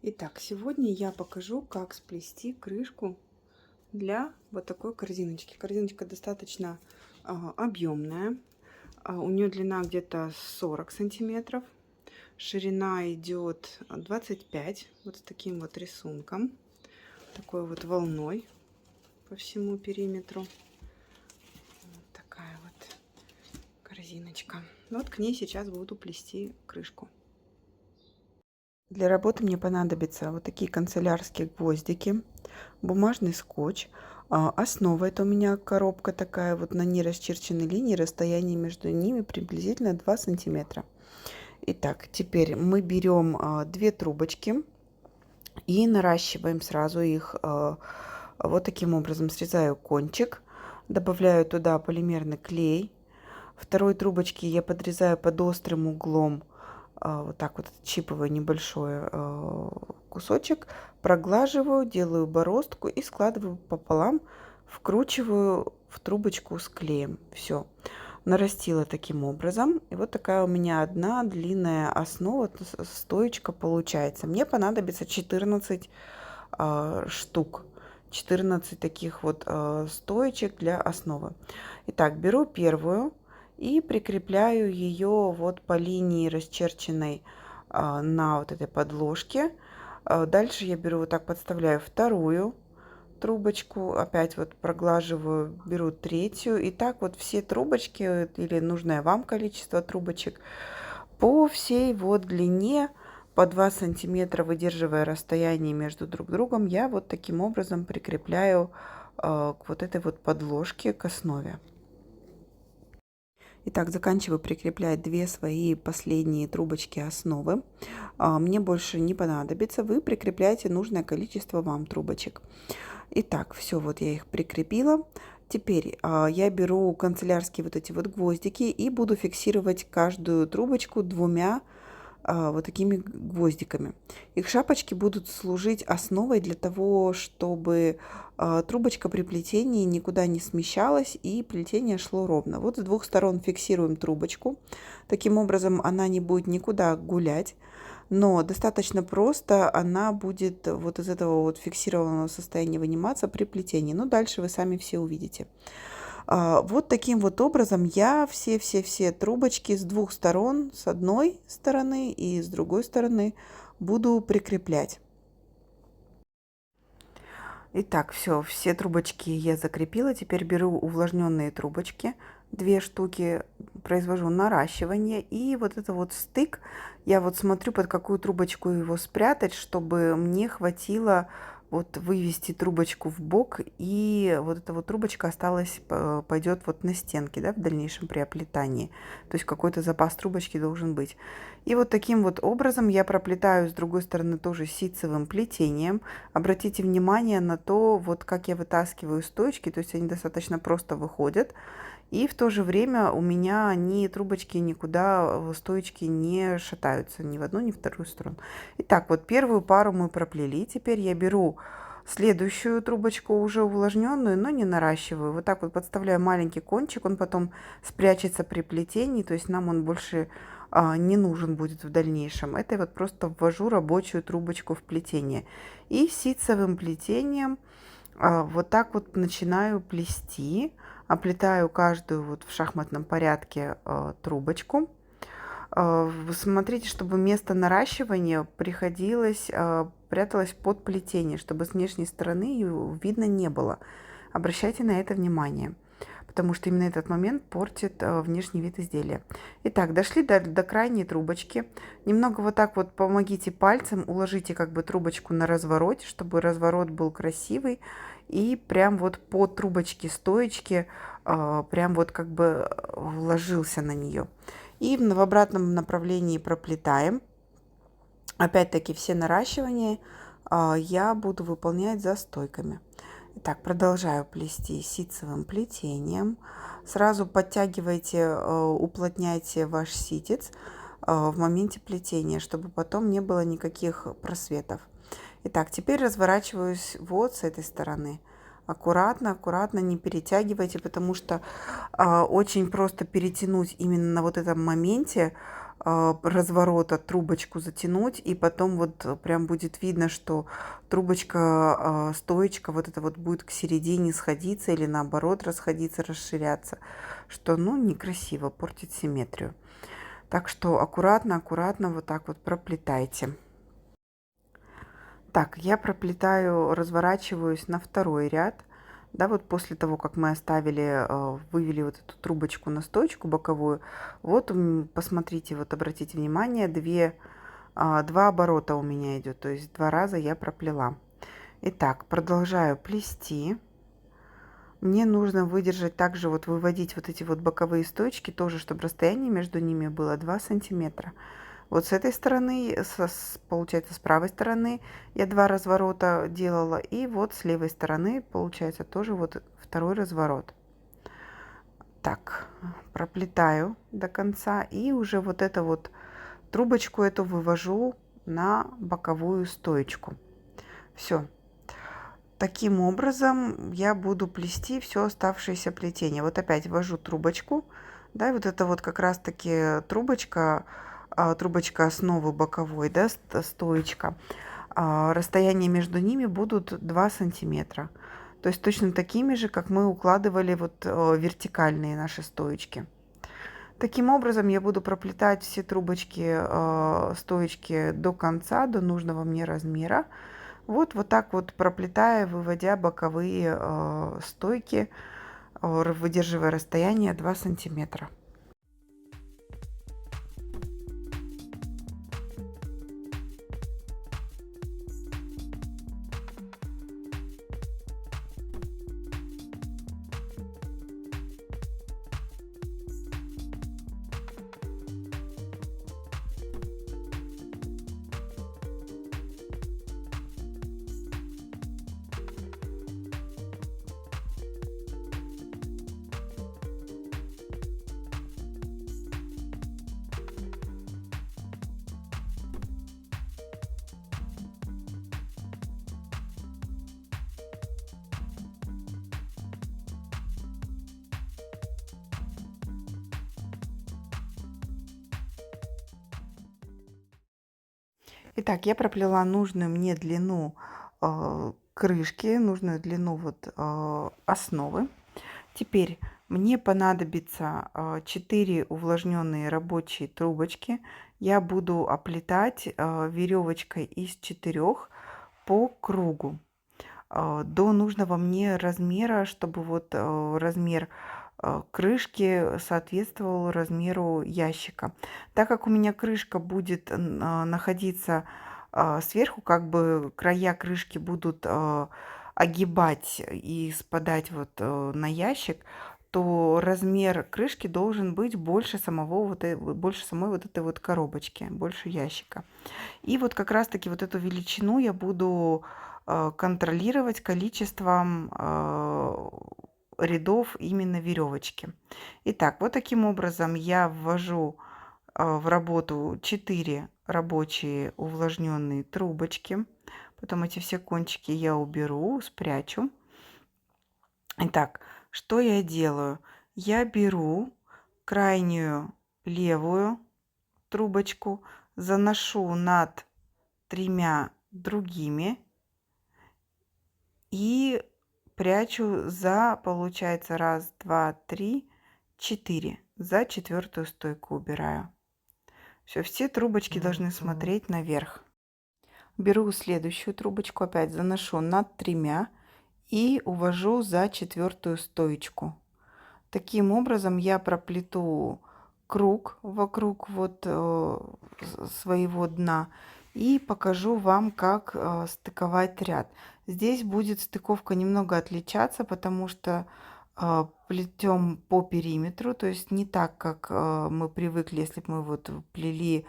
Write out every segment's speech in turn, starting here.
Итак, сегодня я покажу, как сплести крышку для вот такой корзиночки. Корзиночка достаточно объемная. У нее длина где-то 40 сантиметров. Ширина идет 25, вот с таким вот рисунком. Такой вот волной по всему периметру. Вот такая вот корзиночка. Вот к ней сейчас буду плести крышку. Для работы мне понадобятся вот такие канцелярские гвоздики, бумажный скотч. Основа — это у меня коробка такая вот на нерасчерченной линии, расстояние между ними приблизительно 2 сантиметра. Итак, теперь мы берем 2 трубочки и наращиваем сразу их вот таким образом. Срезаю кончик, добавляю туда полимерный клей. Второй трубочки я подрезаю под острым углом, вот так вот отщипываю небольшой кусочек, проглаживаю, делаю бороздку и складываю пополам, вкручиваю в трубочку с клеем. Все, нарастила таким образом. И вот такая у меня одна длинная основа, стоечка получается. Мне понадобится 14 штук. 14 таких вот стоечек для основы. Итак, беру первую и прикрепляю ее вот по линии расчерченной на вот этой подложке. Дальше я беру вот так, подставляю вторую трубочку, опять вот проглаживаю, беру третью, и так вот все трубочки или нужное вам количество трубочек по всей вот длине по 2 сантиметра, выдерживая расстояние между друг другом, я вот таким образом прикрепляю к вот этой вот подложке, к основе. Итак, заканчиваю прикреплять 2 свои последние трубочки основы. Мне больше не понадобится. Вы прикрепляете нужное количество вам трубочек. Итак, все, вот я их прикрепила. Теперь я беру канцелярские вот эти вот гвоздики и буду фиксировать каждую трубочку 2 вот такими гвоздиками. Их шапочки будут служить основой для того, чтобы трубочка при плетении никуда не смещалась и плетение шло ровно. Вот с 2 сторон фиксируем трубочку. Таким образом она не будет никуда гулять, но достаточно просто она будет вот из этого вот фиксированного состояния выниматься при плетении. Ну, дальше вы сами все увидите. Вот таким вот образом я все трубочки с 2 сторон, с одной стороны и с другой стороны, буду прикреплять. Итак, все трубочки я закрепила. Теперь беру увлажненные трубочки, 2 штуки, произвожу наращивание. И вот это вот стык, я вот смотрю, под какую трубочку его спрятать, чтобы мне хватило вот вывести трубочку в бок, и вот эта вот трубочка осталась, пойдет вот на стенке, да, в дальнейшем при оплетании. То есть какой-то запас трубочки должен быть. И вот таким вот образом я проплетаю с другой стороны тоже ситцевым плетением. Обратите внимание на то, вот как я вытаскиваю стоечки, то есть они достаточно просто выходят. И в то же время у меня ни трубочки никуда, стоечки не шатаются ни в одну, ни в вторую сторону. Итак, вот первую пару мы проплели. Теперь я беру следующую трубочку, уже увлажненную, но не наращиваю. Вот так вот подставляю маленький кончик, он потом спрячется при плетении, то есть нам он больше не нужен будет в дальнейшем. Это я вот просто ввожу рабочую трубочку в плетение. И ситцевым плетением вот так вот начинаю плести. Оплетаю каждую вот в шахматном порядке трубочку. Вы смотрите, чтобы место наращивания пряталось под плетение, чтобы с внешней стороны ее видно не было. Обращайте на это внимание, потому что именно этот момент портит внешний вид изделия. Итак, дошли до крайней трубочки. Немного вот так вот помогите пальцем, уложите как бы трубочку на развороте, чтобы разворот был красивый. И прям вот по трубочке стоечки прям вот как бы ложился на нее. И в обратном направлении проплетаем. Опять-таки все наращивания я буду выполнять за стойками. Итак, продолжаю плести ситцевым плетением. Сразу подтягивайте, уплотняйте ваш ситец в моменте плетения, чтобы потом не было никаких просветов. Итак, теперь разворачиваюсь вот с этой стороны. Аккуратно, аккуратно, не перетягивайте, потому что очень просто перетянуть именно на вот этом моменте разворота трубочку затянуть, и потом вот прям будет видно, что трубочка, стоечка вот это вот будет к середине сходиться или наоборот расходиться, расширяться, что, ну, некрасиво, портит симметрию. Так что аккуратно, аккуратно вот так вот проплетайте. Так, я проплетаю, разворачиваюсь на второй ряд. Да, вот после того, как мы оставили, вывели вот эту трубочку на стоечку боковую, вот посмотрите, вот обратите внимание, два оборота у меня идет, то есть 2 раза я проплела. Итак, продолжаю плести. Мне нужно выдержать также, вот выводить вот эти вот боковые стоечки тоже, чтобы расстояние между ними было 2 сантиметра. Вот с этой стороны, получается, с правой стороны я 2 разворота делала, и вот с левой стороны, получается, тоже вот второй разворот. Так, проплетаю до конца, и уже вот эту вот трубочку эту вывожу на боковую стоечку. Все. Таким образом я буду плести все оставшееся плетение. Вот опять ввожу трубочку, да, и вот это вот как раз-таки трубочка, трубочка основы боковой, да, стоечка. Расстояние между ними будут 2 сантиметра. То есть точно такими же, как мы укладывали вот вертикальные наши стоечки. Таким образом я буду проплетать все трубочки, стоечки до конца, до нужного мне размера. Вот так вот проплетая, выводя боковые стойки, выдерживая расстояние 2 сантиметра. Итак, я проплела нужную мне длину крышки, нужную длину вот основы. Теперь мне понадобится 4 увлажненные рабочие трубочки. Я буду оплетать веревочкой из 4 по кругу до нужного мне размера, чтобы вот размер крышки соответствовал размеру ящика. Так как у меня крышка будет находиться сверху, как бы края крышки будут огибать и спадать вот на ящик, то размер крышки должен быть больше больше самой вот этой вот коробочки, больше ящика. И вот как раз таки вот эту величину я буду контролировать количеством рядов именно веревочки. Итак, вот таким образом я ввожу в работу 4 рабочие увлажненные трубочки. Потом эти все кончики я уберу, спрячу. Итак, что я делаю? Я беру крайнюю левую трубочку, заношу над 3 другими и прячу за, получается, 1, 2, 3, 4. За 4-ю стойку убираю. Все, все трубочки должны смотреть наверх. Беру следующую трубочку, опять заношу над 3 и увожу за 4-ю стоечку. Таким образом я проплету круг вокруг вот своего дна и покажу вам, как стыковать ряд. Здесь будет стыковка немного отличаться, потому что плетем по периметру, то есть не так, как мы привыкли, если бы мы вот плели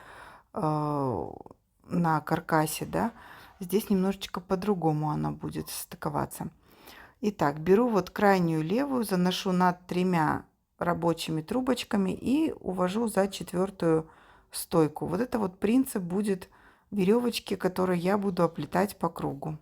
на каркасе, да, здесь немножечко по-другому она будет стыковаться. Итак, беру вот крайнюю левую, заношу над 3 рабочими трубочками и увожу за 4-ю стойку. Вот это вот принцип будет веревочки, которые я буду оплетать по кругу.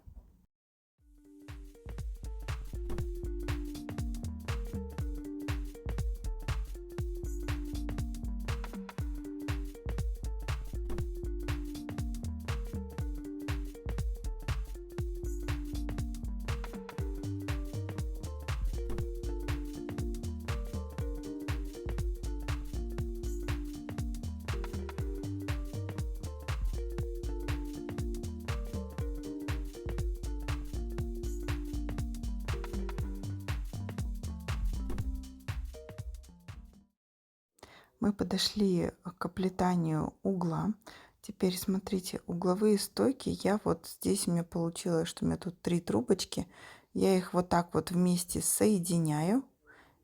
Мы подошли к оплетанию угла. Теперь смотрите, угловые стойки я вот здесь у меня получилось, что у меня тут 3 трубочки. Я их вот так вот вместе соединяю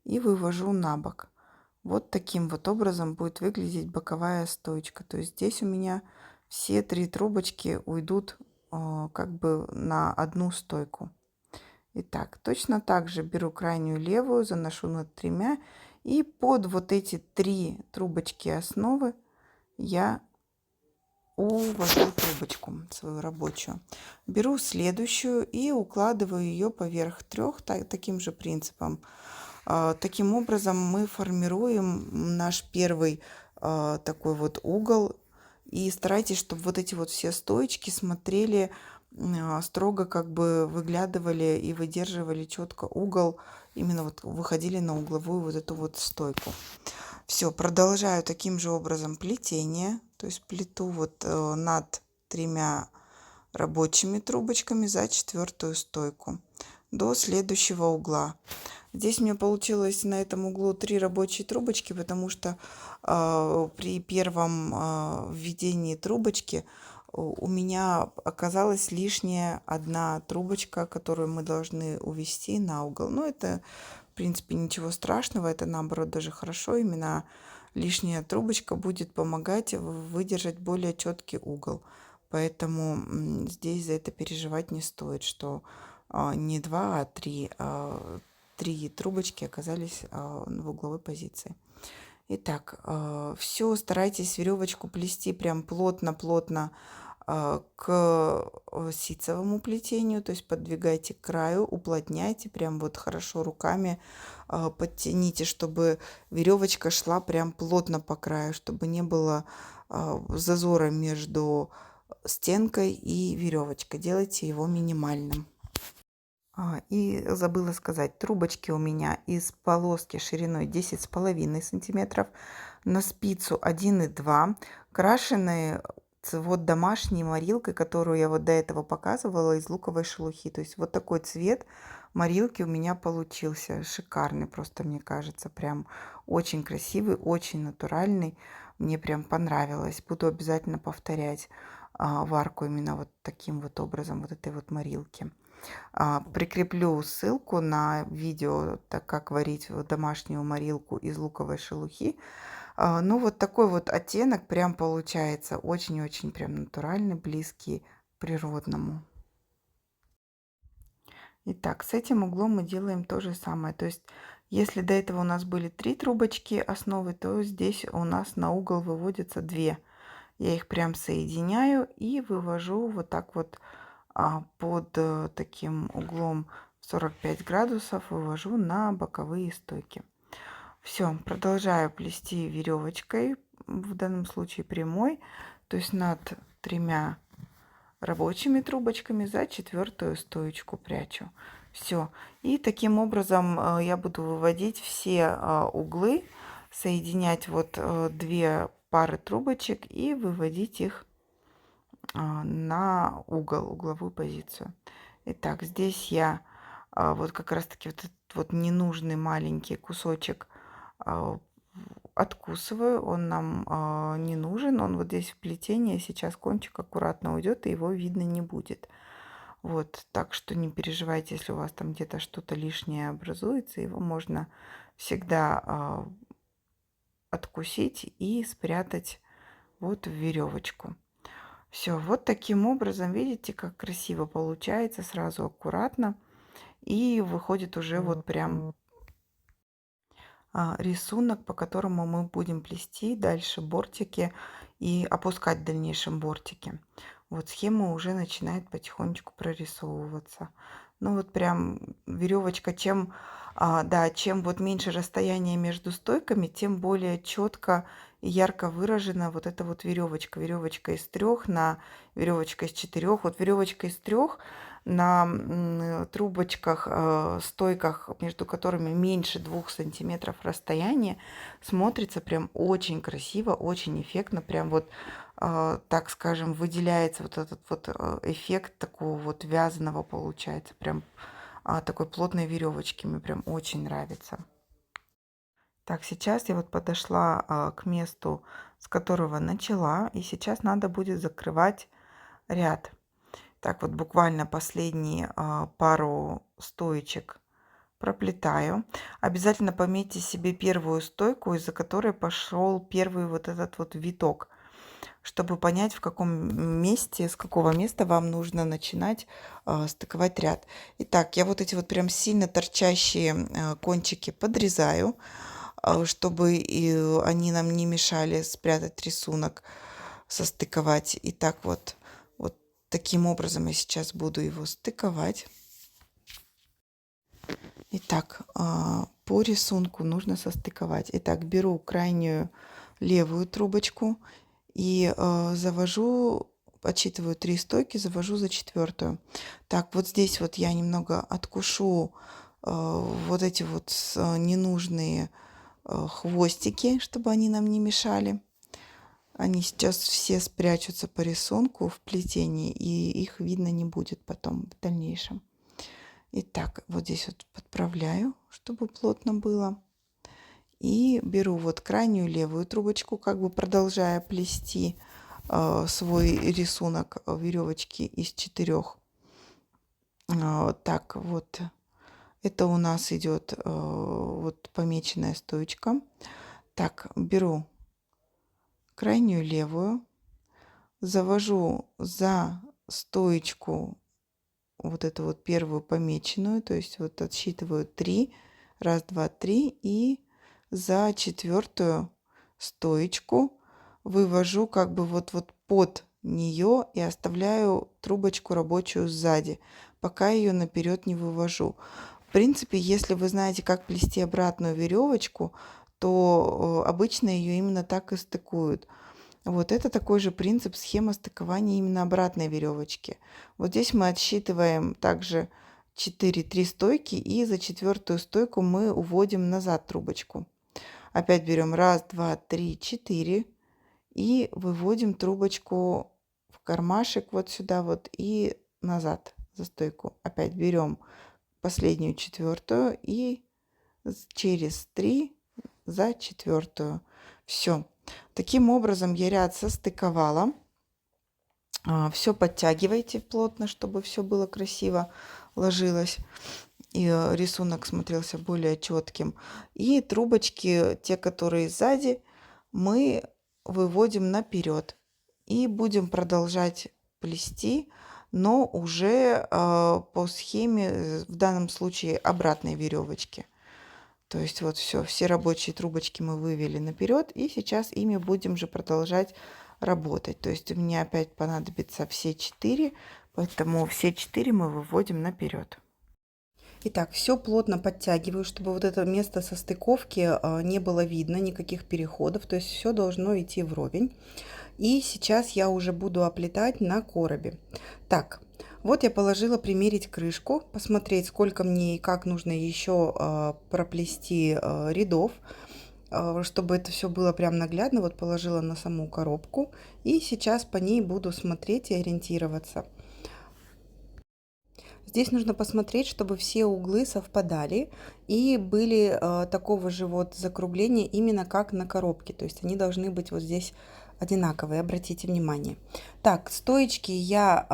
и вывожу на бок. Вот таким вот образом будет выглядеть боковая стоечка. То есть здесь у меня все 3 трубочки уйдут как бы на одну стойку. Итак, точно так же беру крайнюю левую, заношу над тремя, и под вот эти 3 трубочки основы я увожу трубочку свою рабочую. Беру следующую и укладываю ее поверх трех таким же принципом. Таким образом мы формируем наш первый такой вот угол. И старайтесь, чтобы вот эти вот все стоечки смотрели строго, как бы выглядывали и выдерживали четко угол, именно вот выходили на угловую вот эту вот стойку. Все, продолжаю таким же образом плетение, то есть плету вот над 3 рабочими трубочками за 4-ю стойку до следующего угла. Здесь у меня получилось на этом углу 3 рабочие трубочки, потому что при первом введении трубочки у меня оказалась лишняя одна трубочка, которую мы должны увести на угол. Но это, в принципе, ничего страшного, это наоборот даже хорошо. Именно лишняя трубочка будет помогать выдержать более четкий угол. Поэтому здесь за это переживать не стоит, что не 2, а 3, 3 трубочки оказались в угловой позиции. Итак, все, старайтесь веревочку плести прям плотно-плотно к ситцевому плетению, то есть подвигайте к краю, уплотняйте, прям вот хорошо руками подтяните, чтобы веревочка шла прям плотно по краю, чтобы не было зазора между стенкой и веревочкой. Делайте его минимальным. И забыла сказать, трубочки у меня из полоски шириной 10,5 сантиметров на спицу 1,2, крашеные вот домашней морилкой, которую я вот до этого показывала, из луковой шелухи. То есть вот такой цвет морилки у меня получился, шикарный просто, мне кажется, прям очень красивый, очень натуральный, мне прям понравилось. Буду обязательно повторять варку именно вот таким вот образом, вот этой вот морилки. Прикреплю ссылку на видео, так как варить домашнюю морилку из луковой шелухи. Ну, вот такой вот оттенок прям получается очень-очень прям натуральный, близкий к природному. Итак, с этим углом мы делаем то же самое. То есть, если до этого у нас были 3 трубочки основы, то здесь у нас на угол выводятся 2. Я их прям соединяю и вывожу вот так вот под таким углом 45 градусов, вывожу на боковые стойки. Все, продолжаю плести веревочкой, в данном случае прямой, то есть над 3 рабочими трубочками за 4-ю стоечку прячу. Все. И таким образом я буду выводить все углы, соединять вот 2 пары трубочек и выводить их на угол, угловую позицию. Итак, здесь я вот как раз-таки вот этот вот ненужный маленький кусочек откусываю, он нам не нужен, он вот здесь в плетении, сейчас кончик аккуратно уйдет, и его видно не будет. Вот, так что не переживайте, если у вас там где-то что-то лишнее образуется, его можно всегда откусить и спрятать вот в веревочку. Все, вот таким образом, видите, как красиво получается, сразу аккуратно, и выходит уже вот прям рисунок, по которому мы будем плести дальше бортики и опускать в дальнейшем бортики. Вот схема уже начинает потихонечку прорисовываться. Ну вот прям веревочка, чем вот меньше расстояние между стойками, тем более четко и ярко выражена вот эта вот веревочка. Веревочка из 3 на веревочка из 4. Вот веревочка из 3 на трубочках, стойках, между которыми меньше 2 сантиметров расстояние, смотрится прям очень красиво, очень эффектно, прям вот, так скажем, выделяется вот этот вот эффект такого вот вязаного получается, прям такой плотной веревочки, мне прям очень нравится. Так, сейчас я вот подошла к месту, с которого начала, и сейчас надо будет закрывать ряд. Так вот, буквально последние пару стоечек проплетаю. Обязательно пометьте себе первую стойку, из-за которой пошел первый вот этот вот виток, чтобы понять, в каком месте, с какого места вам нужно начинать стыковать ряд. Итак, я вот эти вот прям сильно торчащие кончики подрезаю, чтобы они нам не мешали спрятать рисунок, состыковать. Итак, вот таким образом я сейчас буду его стыковать. Итак, по рисунку нужно состыковать. Итак, беру крайнюю левую трубочку и завожу, отсчитываю 3 стойки, завожу за 4-ю. Так, вот здесь вот я немного откушу вот эти вот ненужные хвостики, чтобы они нам не мешали. Они сейчас все спрячутся по рисунку в плетении, и их видно не будет потом в дальнейшем. Итак, вот здесь вот подправляю, чтобы плотно было. И беру вот крайнюю левую трубочку, как бы продолжая плести свой рисунок веревочки из 4. Так, вот это у нас идет вот помеченная стоечка. Так, беру крайнюю левую, завожу за стоечку вот эту вот первую помеченную, то есть вот отсчитываю 3, раз, два, 3, и за 4-ю стоечку вывожу как бы вот под нее и оставляю трубочку рабочую сзади, пока ее наперед не вывожу. В принципе, если вы знаете, как плести обратную веревочку, то обычно ее именно так и стыкуют. Вот это такой же принцип, схема стыкования именно обратной веревочки. Вот здесь мы отсчитываем также 3 стойки, и за 4-ю стойку мы уводим назад трубочку. Опять берем 1, 2, 3, 4 и выводим трубочку в кармашек вот сюда вот и назад за стойку. Опять берем последнюю 4-ю и через 3 за 4-ю. Все. Таким образом я ряд состыковала. Все подтягивайте плотно, чтобы все было красиво ложилось и рисунок смотрелся более четким. И трубочки, те, которые сзади, мы выводим наперед и будем продолжать плести, но уже по схеме, в данном случае, обратной веревочки. То есть вот все рабочие трубочки мы вывели наперед, и сейчас ими будем же продолжать работать. То есть у меня опять понадобится все 4, поэтому все 4 мы выводим наперед. Итак, все плотно подтягиваю, чтобы вот это место состыковки не было видно, никаких переходов, то есть все должно идти вровень. И сейчас я уже буду оплетать на коробе. Так, вот я положила примерить крышку, посмотреть, сколько мне и как нужно еще проплести рядов, чтобы это все было прям наглядно. Вот положила на саму коробку, и сейчас по ней буду смотреть и ориентироваться. Здесь нужно посмотреть, чтобы все углы совпадали и были такого же вот закругления, именно как на коробке. То есть они должны быть вот здесь одинаковые, обратите внимание. Так, стоечки я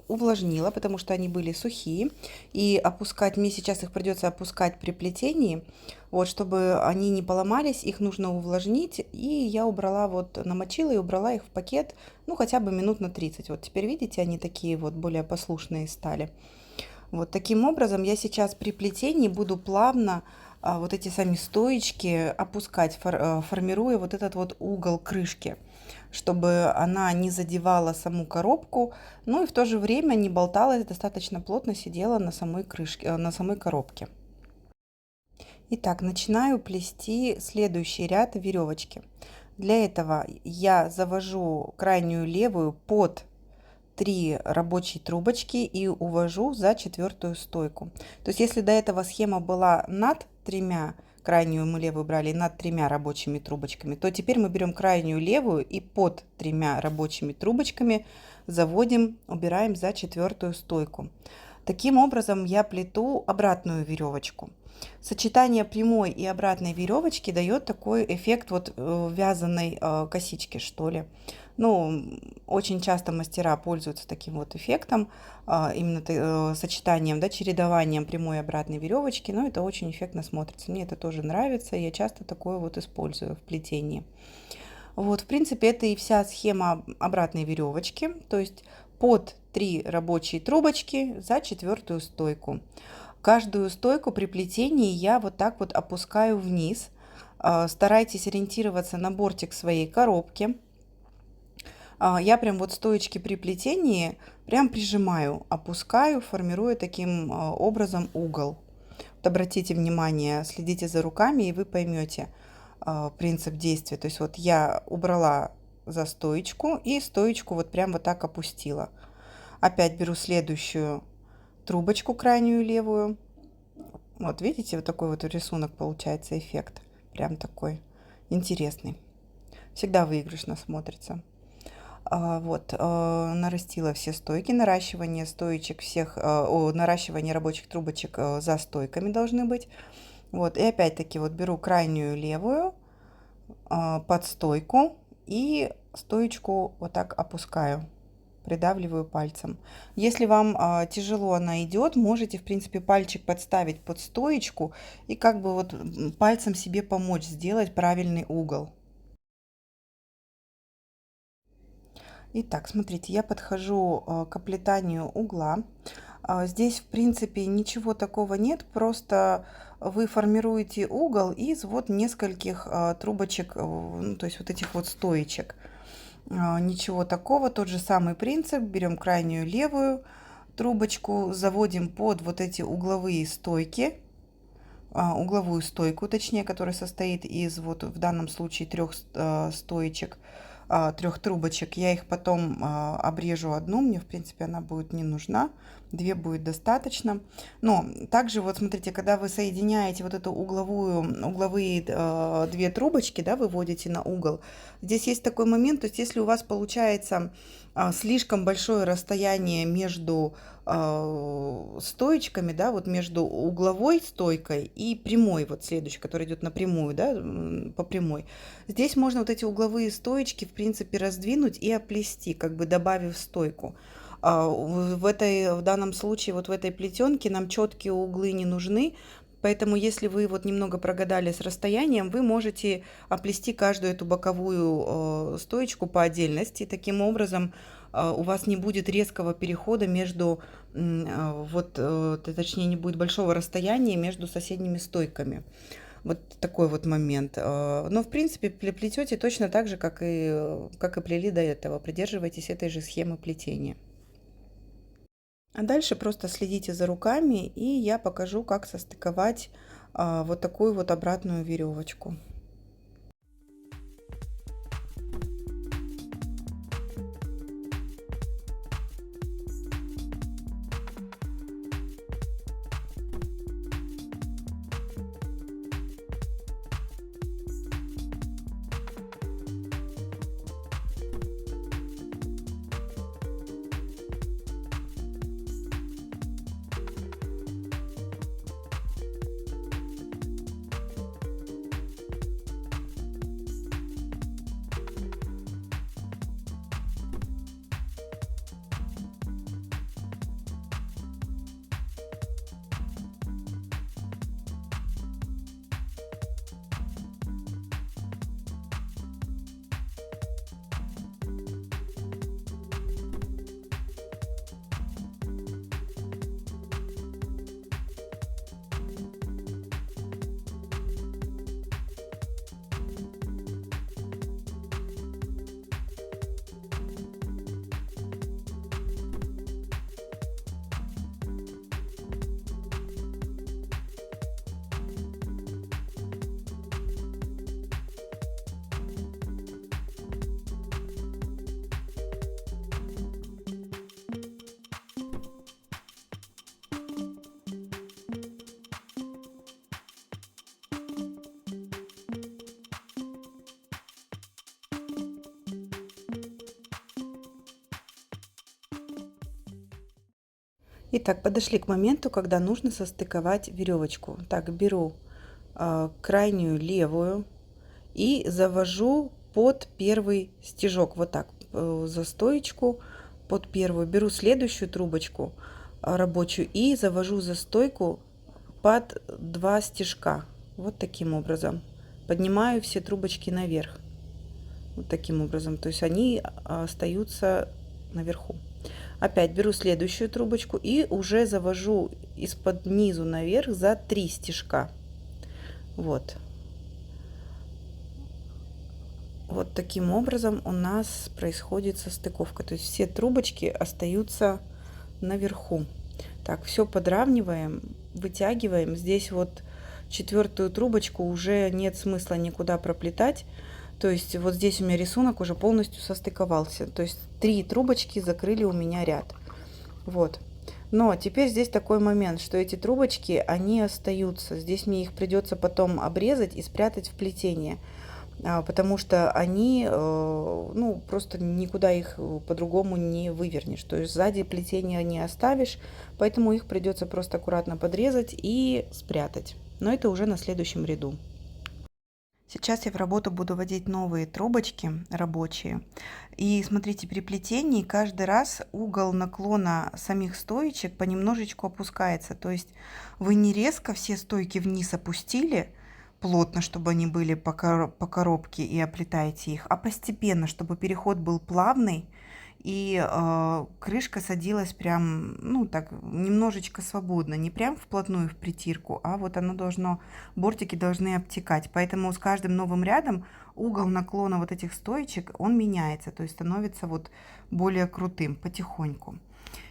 увлажнила, потому что они были сухие. И опускать, мне сейчас их придется опускать при плетении. Вот, чтобы они не поломались, их нужно увлажнить. И я убрала, вот намочила и убрала их в пакет, ну хотя бы минут на 30. Вот теперь видите, они такие вот более послушные стали. Вот таким образом я сейчас при плетении буду плавно вот эти сами стоечки опускать, формируя вот этот вот угол крышки, чтобы она не задевала саму коробку, ну и в то же время не болталась, достаточно плотно сидела на самой крышке, на самой коробке. Итак, начинаю плести следующий ряд веревочки. Для этого я завожу крайнюю левую под 3 рабочие трубочки и увожу за 4-ю стойку. То есть если до этого схема была над 3, крайнюю мы левую брали над 3 рабочими трубочками, то теперь мы берем крайнюю левую и под 3 рабочими трубочками заводим, убираем за 4-ю стойку. Таким образом я плету обратную веревочку. Сочетание прямой и обратной веревочки дает такой эффект вот вязаной косички, что ли. Ну, очень часто мастера пользуются таким вот эффектом, именно сочетанием, да, чередованием прямой и обратной веревочки. Но это очень эффектно смотрится. Мне это тоже нравится. Я часто такое вот использую в плетении. Вот, в принципе, это и вся схема обратной веревочки. То есть под 3 рабочие трубочки за 4-ю стойку. Каждую стойку при плетении я вот так вот опускаю вниз. Старайтесь ориентироваться на бортик своей коробки. Я прям вот стоечки при плетении прям прижимаю, опускаю, формируя таким образом угол. Вот обратите внимание, следите за руками, и вы поймете принцип действия. То есть вот я убрала за стоечку и стоечку вот прям вот так опустила. Опять беру следующую трубочку, крайнюю левую. Вот видите, вот такой вот рисунок получается, эффект. Прям такой интересный. Всегда выигрышно смотрится. Вот, нарастила все стойки, наращивание стоечек всех, наращивание рабочих трубочек за стойками должны быть. Вот, и опять-таки вот беру крайнюю левую под стойку и стоечку вот так опускаю, придавливаю пальцем. Если вам тяжело она идет, можете, в принципе, пальчик подставить под стоечку и как бы вот пальцем себе помочь сделать правильный угол. Итак, смотрите, я подхожу к оплетанию угла. Здесь, в принципе, ничего такого нет, просто вы формируете угол из вот нескольких трубочек, ну, то есть вот этих вот стоечек. Ничего такого, тот же самый принцип. Берем крайнюю левую трубочку, заводим под вот эти угловые стойки, угловую стойку, точнее, которая состоит из вот в данном случае 3 стоечек, 3 трубочек. Я их потом обрежу одну, мне в принципе она будет не нужна, 2 будет достаточно. Но также вот смотрите, когда вы соединяете вот эту угловые 2 трубочки, да, выводите на угол, здесь есть такой момент, то есть если у вас получается слишком большое расстояние между стоечками, да, вот между угловой стойкой и прямой, вот следующей, которая идет напрямую, да, по прямой. Здесь можно вот эти угловые стоечки, в принципе, раздвинуть и оплести, как бы добавив стойку. В данном случае, вот в этой плетенке нам четкие углы не нужны, поэтому если вы вот немного прогадали с расстоянием, вы можете оплести каждую эту боковую стоечку по отдельности. Таким образом, у вас не будет резкого перехода между, точнее, не будет большого расстояния между соседними стойками. Вот такой вот момент. Но, в принципе, плетете точно так же, как и плели до этого. Придерживайтесь этой же схемы плетения. А дальше просто следите за руками, и я покажу, как состыковать вот такую вот обратную веревочку. Итак, подошли к моменту, когда нужно состыковать веревочку. Так, беру крайнюю левую и завожу под первый стежок, вот так, за стоечку под первую. Беру следующую трубочку рабочую и завожу за стойку под 2 стежка. Вот таким образом. Поднимаю все трубочки наверх. Вот таким образом. То есть они остаются наверху. Опять беру следующую трубочку и уже завожу из-под низу наверх за 3 стежка. Вот. Вот таким образом у нас происходит состыковка. То есть все трубочки остаются наверху. Так, все подравниваем, вытягиваем. Здесь вот 4-ю трубочку уже нет смысла никуда проплетать. То есть вот здесь у меня рисунок уже полностью состыковался. То есть 3 трубочки закрыли у меня ряд. Вот. Но теперь здесь такой момент, что эти трубочки, они остаются. Здесь мне их придется потом обрезать и спрятать в плетение. Потому что они, ну, просто никуда их по-другому не вывернешь. То есть сзади плетения не оставишь, поэтому их придется просто аккуратно подрезать и спрятать. Но это уже на следующем ряду. Сейчас я в работу буду вводить новые трубочки рабочие. И смотрите, при плетении каждый раз угол наклона самих стоечек понемножечку опускается. То есть вы не резко все стойки вниз опустили, плотно, чтобы они были по коробке, и оплетаете их, а постепенно, чтобы переход был плавный и крышка садилась прям, ну так, немножечко свободно, не прям вплотную в притирку, а вот оно должно, бортики должны обтекать. Поэтому с каждым новым рядом угол наклона вот этих стоечек, он меняется, то есть становится вот более крутым потихоньку.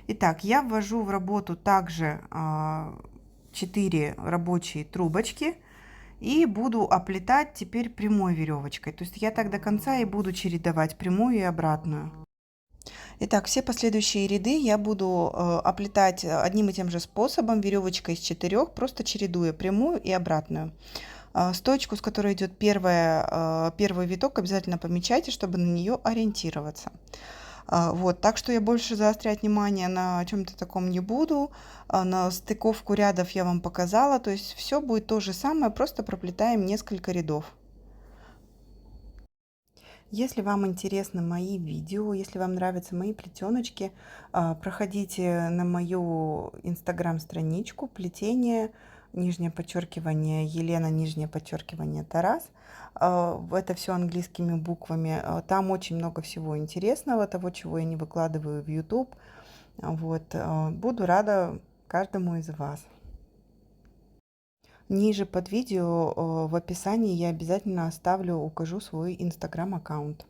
Итак, я ввожу в работу также 4 рабочие трубочки. И буду оплетать теперь прямой веревочкой. То есть я так до конца и буду чередовать прямую и обратную. Итак, все последующие ряды я буду оплетать одним и тем же способом, веревочкой из 4, просто чередуя прямую и обратную. Стоечку, с которой идет первый виток, обязательно помечайте, чтобы на нее ориентироваться. Вот, так что я больше заострять внимание на чем-то таком не буду. На стыковку рядов я вам показала. То есть все будет то же самое, просто проплетаем несколько рядов. Если вам интересны мои видео, если вам нравятся мои плетеночки, проходите на мою инстаграм-страничку плетение, нижнее подчеркивание Елена, нижнее подчеркивание Тарас. Это все английскими буквами. Там очень много всего интересного, того, чего я не выкладываю в YouTube. Вот. Буду рада каждому из вас. Ниже под видео в описании я обязательно оставлю, укажу свой инстаграм-аккаунт.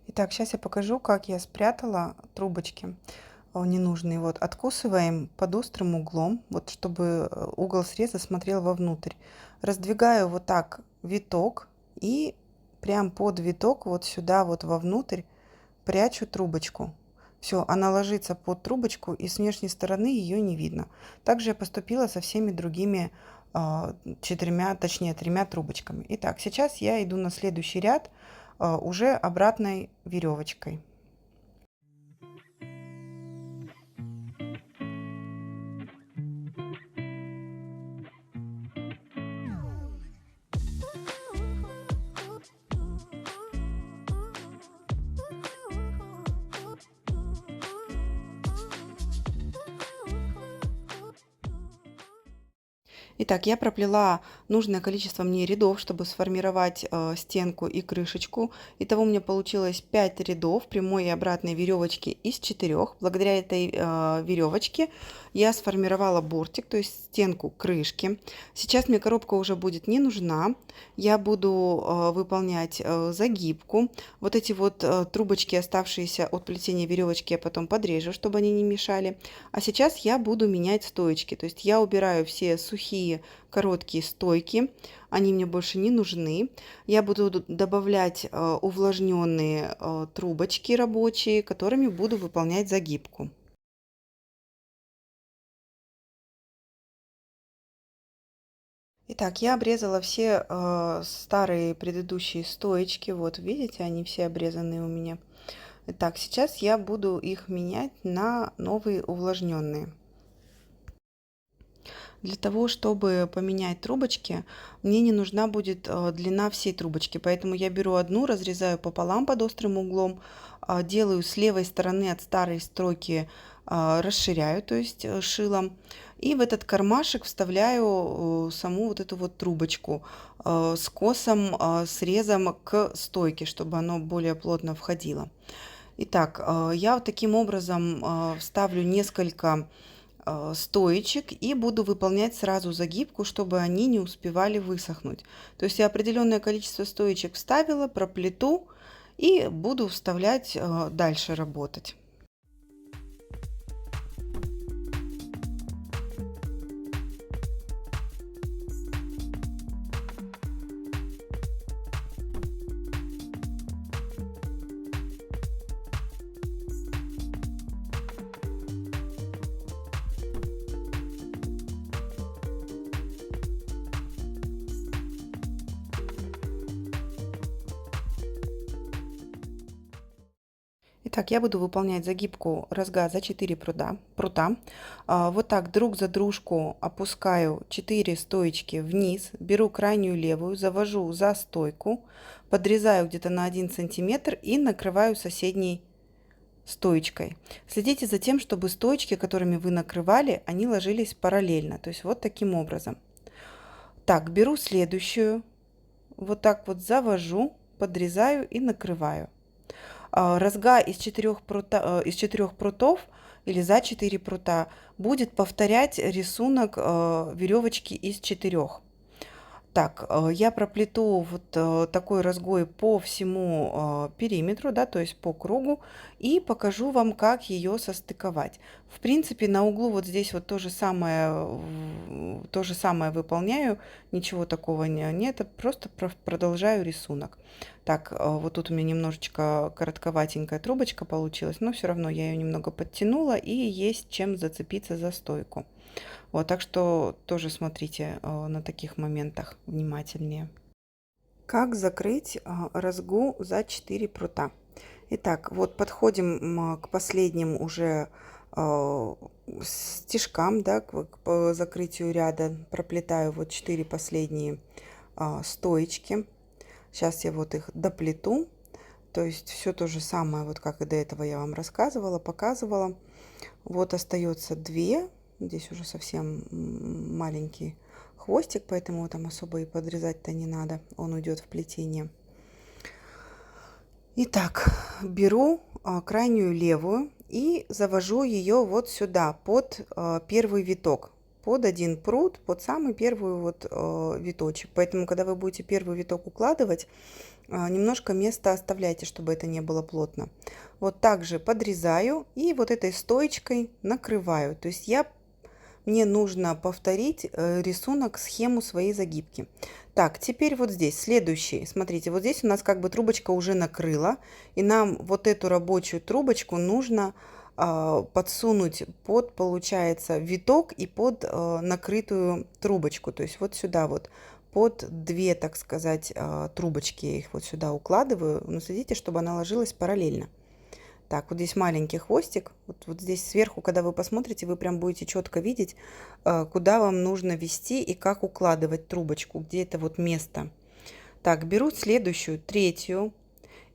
Итак, сейчас я покажу, как я спрятала трубочки ненужные. Вот откусываем под острым углом, вот чтобы угол среза смотрел вовнутрь. Раздвигаю вот так виток и прям под виток вот сюда вот вовнутрь прячу трубочку. Все, она ложится под трубочку, и с внешней стороны ее не видно. Также я поступила со всеми другими четырьмя, точнее, тремя трубочками. Итак, сейчас я иду на следующий ряд уже обратной веревочкой. Итак, я проплела нужное количество мне рядов, чтобы сформировать стенку и крышечку. Итого у меня получилось 5 рядов прямой и обратной веревочки из 4. Благодаря этой веревочке я сформировала бортик, то есть стенку крышки. Сейчас мне коробка уже будет не нужна. Я буду выполнять загибку. Вот эти вот трубочки, оставшиеся от плетения веревочки, я потом подрежу, чтобы они не мешали. А сейчас я буду менять стоечки. То есть я убираю все сухие короткие стойки, они мне больше не нужны. Я буду добавлять увлажненные трубочки рабочие, которыми буду выполнять загибку. Итак, я обрезала все старые предыдущие стоечки. Вот, видите, они все обрезанные у меня. Итак, сейчас я буду их менять на новые увлажненные. Для того, чтобы поменять трубочки, мне не нужна будет длина всей трубочки, поэтому я беру одну, разрезаю пополам под острым углом, делаю с левой стороны от старой строки, расширяю, то есть шилом, и в этот кармашек вставляю саму вот эту вот трубочку с косом, срезом к стойке, чтобы оно более плотно входило. Итак, я вот таким образом вставлю несколько стоечек и буду выполнять сразу загибку, чтобы они не успевали высохнуть. То есть я определенное количество стоечек вставила, проплету и буду вставлять дальше работать. Итак, я буду выполнять загибку розга за 4 прута. Вот так друг за дружку опускаю 4 стоечки вниз, беру крайнюю левую, завожу за стойку, подрезаю где-то на 1 сантиметр и накрываю соседней стоечкой. Следите за тем, чтобы стоечки, которыми вы накрывали, они ложились параллельно, то есть вот таким образом. Так, беру следующую, вот так вот завожу, подрезаю и накрываю. Розга из 4 прутов или за 4 прута будет повторять рисунок веревочки из 4. Так, я проплету вот такой розгой по всему периметру, да, то есть по кругу, и покажу вам, как ее состыковать. В принципе, на углу вот здесь вот то же самое выполняю, ничего такого нет, просто продолжаю рисунок. Так, вот тут у меня немножечко коротковатенькая трубочка получилась, но все равно я ее немного подтянула, и есть чем зацепиться за стойку. Вот, так что тоже смотрите на таких моментах внимательнее. Как закрыть розгу за 4 прута? Итак, вот подходим к последним уже стежкам, да, к закрытию ряда. Проплетаю вот 4 последние стоечки. Сейчас я вот их доплету. То есть все то же самое, вот как и до этого я вам рассказывала, показывала. Вот остается 2. Здесь уже совсем маленький хвостик, поэтому там особо и подрезать-то не надо. Он уйдет в плетение. Итак, беру крайнюю левую и завожу ее вот сюда, под первый виток. под один прут, под самый первый вот виточек. Поэтому, когда вы будете первый виток укладывать, немножко места оставляйте, чтобы это не было плотно. Вот так же подрезаю и вот этой стоечкой накрываю. То есть мне нужно повторить рисунок, схему своей загибки. Так, теперь вот здесь следующий. Смотрите, вот здесь у нас как бы трубочка уже накрыла. И нам вот эту рабочую трубочку нужно подсунуть под, получается, виток и под накрытую трубочку. То есть вот сюда вот под две, так сказать, трубочки я их вот сюда укладываю. Но следите, чтобы она ложилась параллельно. Так, вот здесь маленький хвостик. Вот здесь сверху, когда вы посмотрите, вы прям будете четко видеть, куда вам нужно вести и как укладывать трубочку, где это вот место. Так, беру следующую, третью.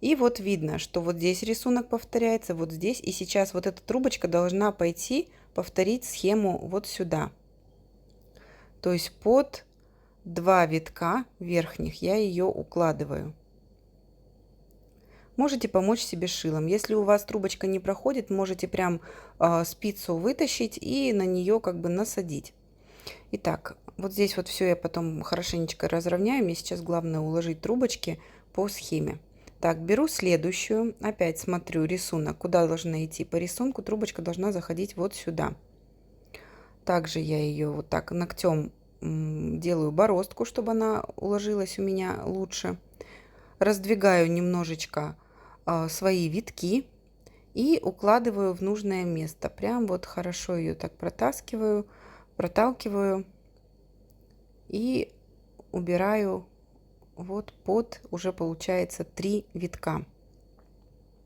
И вот видно, что вот здесь рисунок повторяется, вот здесь. И сейчас вот эта трубочка должна пойти повторить схему вот сюда. То есть под два витка верхних я ее укладываю. Можете помочь себе шилом. Если у вас трубочка не проходит, можете прям спицу вытащить и на нее как бы насадить. Итак, вот здесь вот все я потом хорошенечко разровняю. Мне сейчас главное уложить трубочки по схеме. Так, беру следующую. Опять смотрю рисунок, куда должна идти. По рисунку трубочка должна заходить вот сюда. Также я ее вот так ногтем делаю бороздку, чтобы она уложилась у меня лучше. Раздвигаю немножечко свои витки и укладываю в нужное место. Прям вот хорошо ее так протаскиваю, проталкиваю и убираю вот под уже получается 3 витка.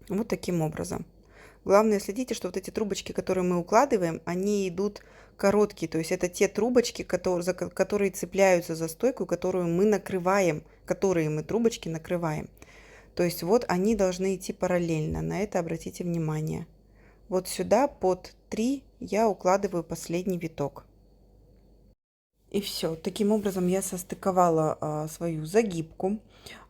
Вот таким образом. Главное, следите, что вот эти трубочки, которые мы укладываем, они идут короткие. То есть это те трубочки, которые цепляются за стойку, которую мы накрываем, которые мы трубочки накрываем. То есть вот они должны идти параллельно. На это обратите внимание. Вот сюда под 3 я укладываю последний виток. И все. Таким образом я состыковала свою загибку.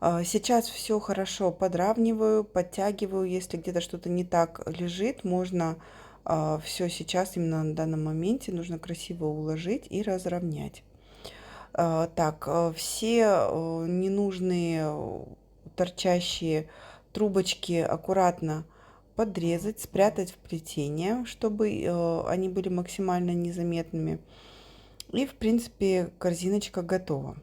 Сейчас все хорошо подравниваю, подтягиваю. Если где-то что-то не так лежит, можно все сейчас, именно на данном моменте, нужно красиво уложить и разровнять. Так, все ненужные торчащие трубочки аккуратно подрезать, спрятать в плетение, чтобы они были максимально незаметными. И, в принципе, корзиночка готова.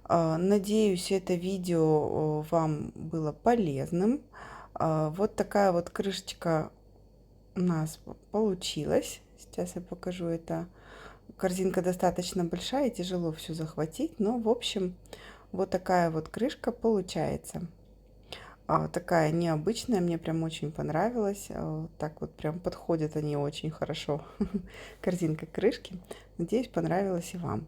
Надеюсь, это видео вам было полезным. Вот такая вот крышечка у нас получилась. Сейчас я покажу это. Корзинка достаточно большая, тяжело все захватить, но, в общем, вот такая вот крышка получается. Такая необычная, мне прям очень понравилась. Так вот прям подходят они очень хорошо. Корзинка крышки. Надеюсь, понравилось и вам.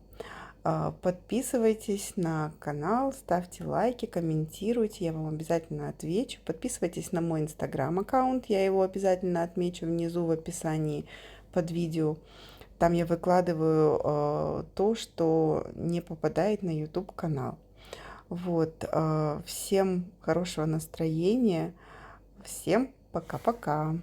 Подписывайтесь на канал, ставьте лайки, комментируйте, я вам обязательно отвечу. Подписывайтесь на мой инстаграм-аккаунт, я его обязательно отмечу внизу в описании под видео. Там я выкладываю то, что не попадает на YouTube канал. Вот, всем хорошего настроения, всем пока-пока.